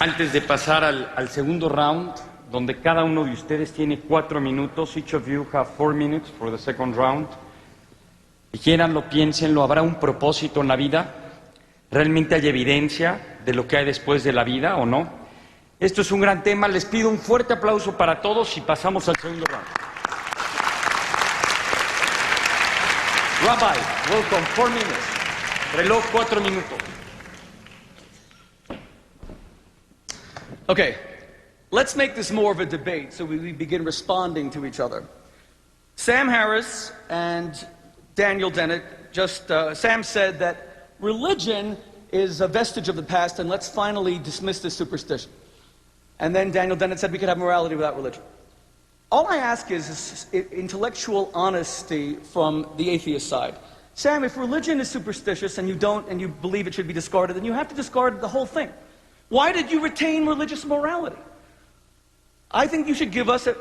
Antes de pasar al segundo round, donde cada uno de ustedes tiene 4 minutos, each of you have 4 minutes for the second round. Y quieranlo, piénsenlo, ¿habrá un propósito en la vida? ¿Realmente hay evidencia de lo que hay después de la vida o no? Esto es un gran tema, les pido un fuerte aplauso para todos y pasamos al segundo round. Rabbi, welcome, 4 minutes. Reloj 4 minutos. Okay, let's make this more of a debate so we begin responding to each other. Sam Harris and Daniel Dennett Sam said that religion is a vestige of the past and let's finally dismiss this superstition. And then Daniel Dennett said we could have morality without religion. All I ask is intellectual honesty from the atheist side. Sam, if religion is superstitious and you believe it should be discarded, then you have to discard the whole thing. Why did you retain religious morality? I think you should give us a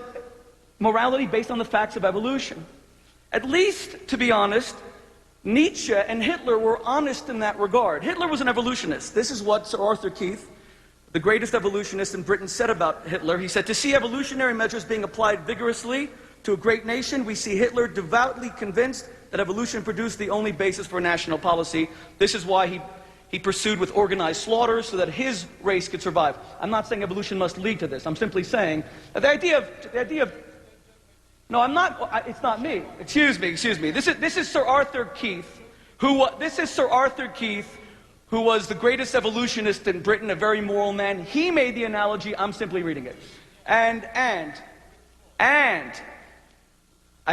morality based on the facts of evolution. At least, to be honest, Nietzsche and Hitler were honest in that regard. Hitler was an evolutionist. This is what Sir Arthur Keith, the greatest evolutionist in Britain, said about Hitler. He said, to see evolutionary measures being applied vigorously to a great nation, we see Hitler devoutly convinced that evolution produced the only basis for national policy. This is why he pursued with organized slaughter so that his race could survive. I'm not saying evolution must lead to this. I'm simply saying that the idea of no, I'm not. It's not me. Excuse me. This is Sir Arthur Keith, who was the greatest evolutionist in Britain, a very moral man. He made the analogy. I'm simply reading it. And I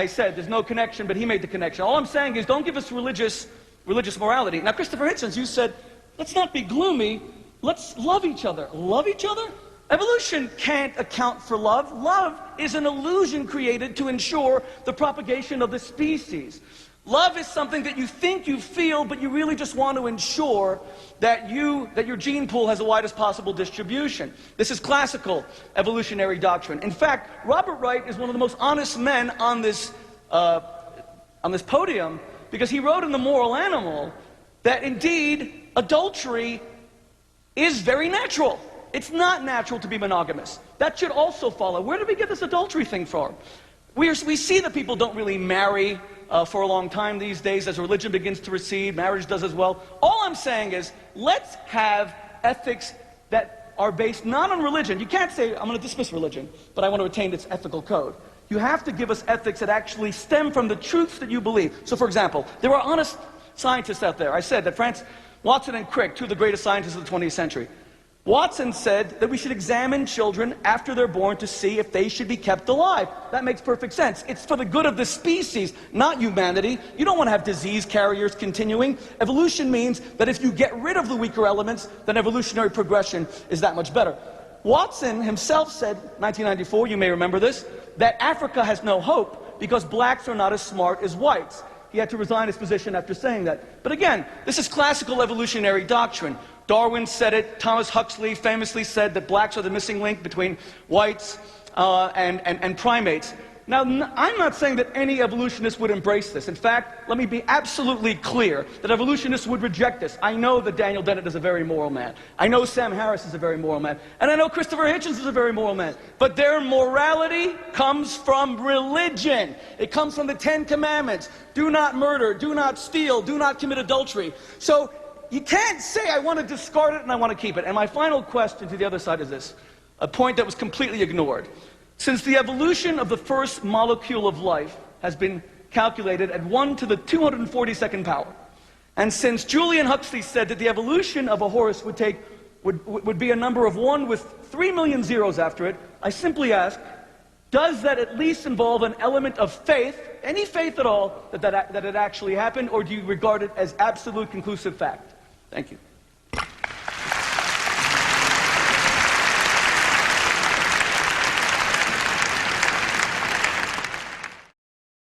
said there's no connection, but he made the connection. All I'm saying is don't give us religious morality. Now, Christopher Hitchens, you said, let's not be gloomy. Let's love each other. Love each other? Evolution can't account for love. Love is an illusion created to ensure the propagation of the species. Love is something that you think you feel, but you really just want to ensure that your gene pool has the widest possible distribution. This is classical evolutionary doctrine. In fact, Robert Wright is one of the most honest men on this podium, because he wrote in The Moral Animal that indeed adultery is very natural. It's not natural to be monogamous. That should also follow. Where did we get this adultery thing from? We see that people don't really marry for a long time these days. As religion begins to recede, marriage does as well. All I'm saying is, let's have ethics that are based not on religion. You can't say, I'm going to dismiss religion, but I want to retain its ethical code. You have to give us ethics that actually stem from the truths that you believe. So, for example, there are honest scientists out there. I said that Watson and Crick, two of the greatest scientists of the 20th century. Watson said that we should examine children after they're born to see if they should be kept alive. That makes perfect sense. It's for the good of the species, not humanity. You don't want to have disease carriers continuing. Evolution means that if you get rid of the weaker elements, then evolutionary progression is that much better. Watson himself said, 1994, you may remember this, that Africa has no hope because blacks are not as smart as whites. He had to resign his position after saying that. But again, this is classical evolutionary doctrine. Darwin said it. Thomas Huxley famously said that blacks are the missing link between whites and primates. Now, I'm not saying that any evolutionist would embrace this. In fact, let me be absolutely clear that evolutionists would reject this. I know that Daniel Dennett is a very moral man. I know Sam Harris is a very moral man. And I know Christopher Hitchens is a very moral man. But their morality comes from religion. It comes from the 10 Commandments. Do not murder, do not steal, do not commit adultery. So you can't say I want to discard it and I want to keep it. And my final question to the other side is this, a point that was completely ignored. Since the evolution of the first molecule of life has been calculated at 1 to the 242nd power, and since Julian Huxley said that the evolution of a horse would be a number of 1 with 3 million zeros after it, I simply ask, does that at least involve an element of faith, any faith at all, that it actually happened, or do you regard it as absolute conclusive fact? Thank you.